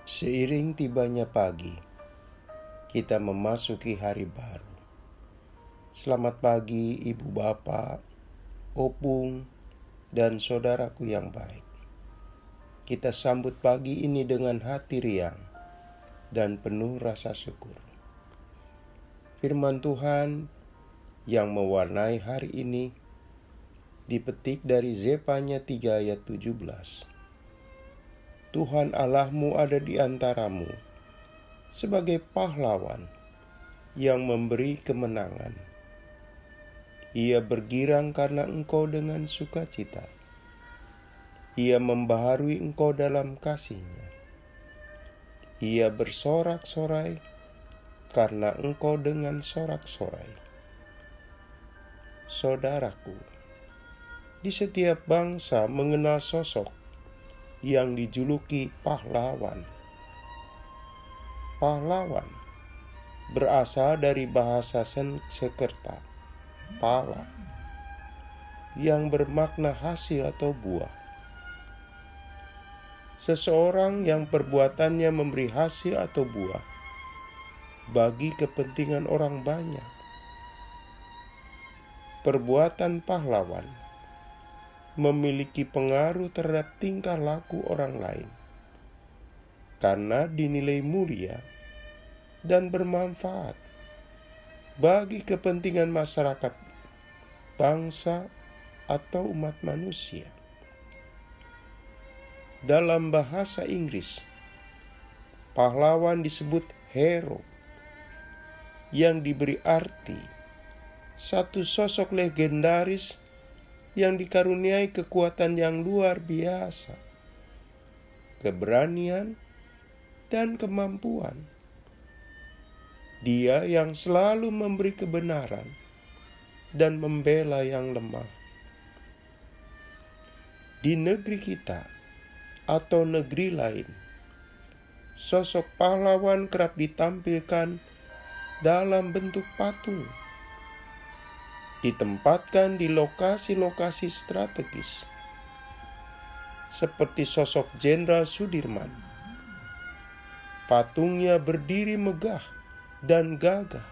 Seiring tibanya pagi, kita memasuki hari baru. Selamat pagi ibu bapak, opung, dan saudaraku yang baik. Kita sambut pagi ini dengan hati riang dan penuh rasa syukur. Firman Tuhan yang mewarnai hari ini dipetik dari Zefanya 3 ayat 17. Tuhan Allahmu ada di antaramu sebagai pahlawan yang memberi kemenangan. Ia bergirang karena engkau dengan sukacita. Ia membaharui engkau dalam kasih-Nya. Ia bersorak-sorai karena engkau dengan sorak-sorai. Saudaraku, di setiap bangsa mengenal sosok yang dijuluki pahlawan. Pahlawan berasal dari bahasa Sanskerta, pala, yang bermakna hasil atau buah. Seseorang yang perbuatannya memberi hasil atau buah bagi kepentingan orang banyak. Perbuatan pahlawan memiliki pengaruh terhadap tingkah laku orang lain karena dinilai mulia dan bermanfaat bagi kepentingan masyarakat, bangsa, atau umat manusia. Dalam bahasa Inggris, pahlawan disebut hero, yang diberi arti satu sosok legendaris yang dikaruniai kekuatan yang luar biasa, keberanian, dan kemampuan. Dia yang selalu memberi kebenaran dan membela yang lemah. Di negeri kita atau negeri lain, sosok pahlawan kerap ditampilkan dalam bentuk patung, ditempatkan di lokasi-lokasi strategis, seperti sosok Jenderal Sudirman. Patungnya berdiri megah dan gagah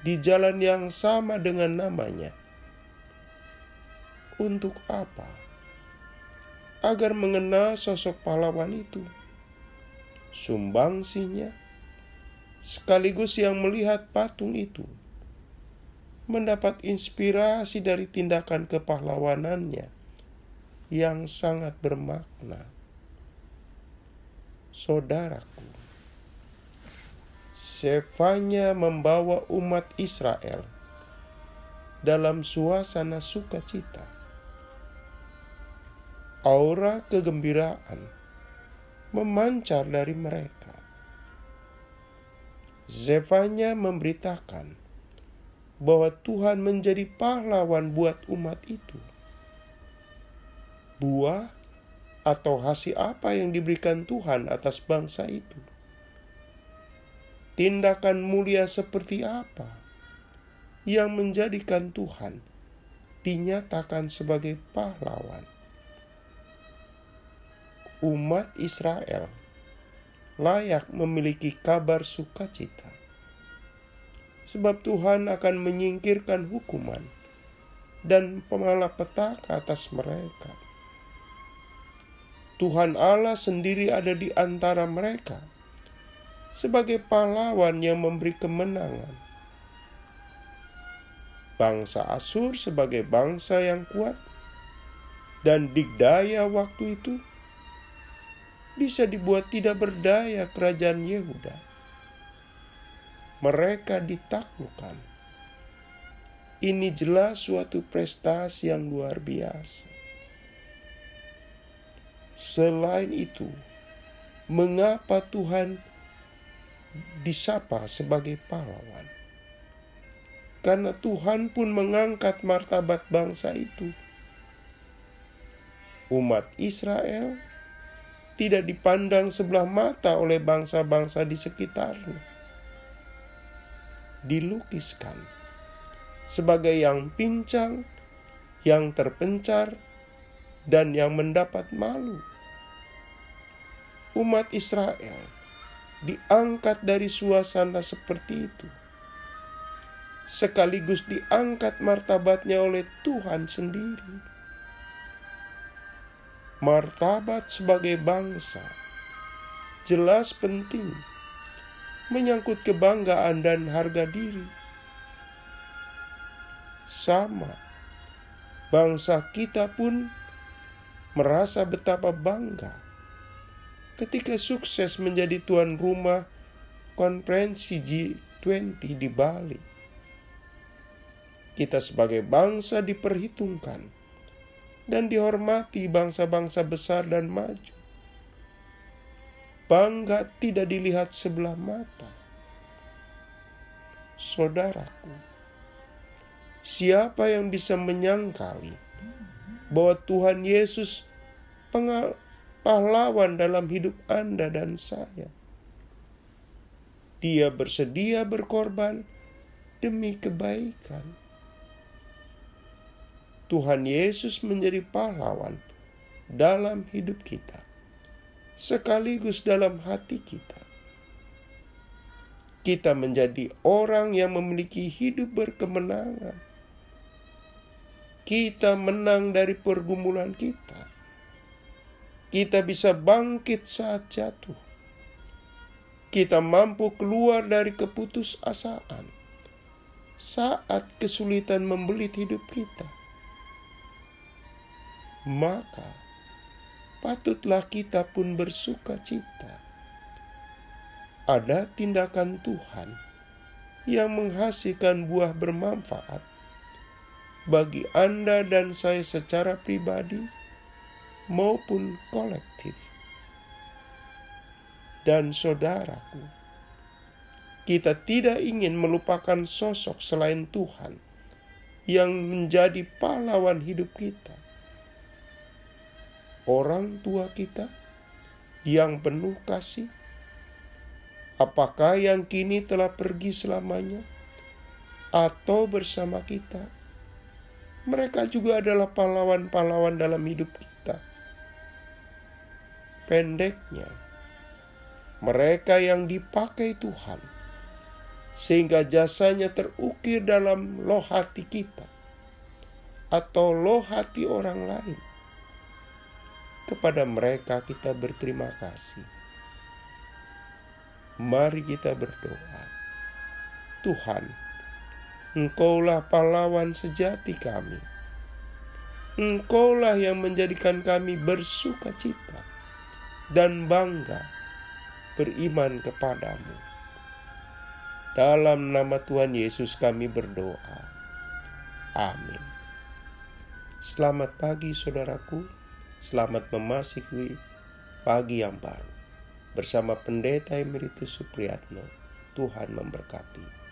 di jalan yang sama dengan namanya. Untuk apa? Agar mengenal sosok pahlawan itu, sumbangsinya, sekaligus yang melihat patung itu mendapat inspirasi dari tindakan kepahlawanannya yang sangat bermakna. Saudaraku, Zefanya membawa umat Israel dalam suasana sukacita. Aura kegembiraan memancar dari mereka. Zefanya memberitakan bahwa Tuhan menjadi pahlawan buat umat itu. Buah atau hasil apa yang diberikan Tuhan atas bangsa itu? Tindakan mulia seperti apa yang menjadikan Tuhan dinyatakan sebagai pahlawan? Umat Israel layak memiliki kabar sukacita, sebab Tuhan akan menyingkirkan hukuman dan malapetaka atas mereka. Tuhan Allah sendiri ada di antara mereka sebagai pahlawan yang memberi kemenangan. Bangsa Asyur sebagai bangsa yang kuat dan digdaya waktu itu bisa dibuat tidak berdaya kerajaan Yehuda. Mereka ditaklukkan. Ini jelas suatu prestasi yang luar biasa. Selain itu, mengapa Tuhan disapa sebagai pahlawan? Karena Tuhan pun mengangkat martabat bangsa itu. Umat Israel tidak dipandang sebelah mata oleh bangsa-bangsa di sekitarnya. Dilukiskan sebagai yang pincang, yang terpencar, dan yang mendapat malu. umat Israel diangkat dari suasana seperti itu, sekaligus diangkat martabatnya oleh Tuhan sendiri. Martabat sebagai bangsa jelas penting, menyangkut kebanggaan dan harga diri. Sama, bangsa kita pun merasa betapa bangga ketika sukses menjadi tuan rumah konferensi G20 di Bali. Kita sebagai bangsa diperhitungkan dan dihormati bangsa-bangsa besar dan maju. Bangga tidak dilihat sebelah mata. Saudaraku, siapa yang bisa menyangkali bahwa Tuhan Yesus pahlawan dalam hidup Anda dan saya? Dia bersedia berkorban demi kebaikan. Tuhan Yesus menjadi pahlawan dalam hidup kita, sekaligus dalam hati kita. Kita menjadi orang yang memiliki hidup berkemenangan. Kita menang dari pergumulan kita. Kita bisa bangkit saat jatuh. Kita mampu keluar dari keputusasaan saat kesulitan membelit hidup kita. Maka patutlah kita pun bersuka cita. Ada tindakan Tuhan yang menghasilkan buah bermanfaat bagi Anda dan saya secara pribadi maupun kolektif. Dan saudaraku, kita tidak ingin melupakan sosok selain Tuhan yang menjadi pahlawan hidup kita. Orang tua kita yang penuh kasih, apakah yang kini telah pergi selamanya atau bersama kita? Mereka juga adalah pahlawan-pahlawan dalam hidup kita. Pendeknya, mereka yang dipakai Tuhan sehingga jasanya terukir dalam loh hati kita atau loh hati orang lain. Kepada mereka kita berterima kasih. Mari kita berdoa. Tuhan, Engkaulah pahlawan sejati kami. Engkaulah yang menjadikan kami bersuka cita dan bangga beriman kepadamu. Dalam nama Tuhan Yesus kami berdoa. Amin. Selamat pagi saudaraku. Selamat memasuki pagi yang baru. Bersama Pendeta Emeritus Supriyatno, Tuhan memberkati.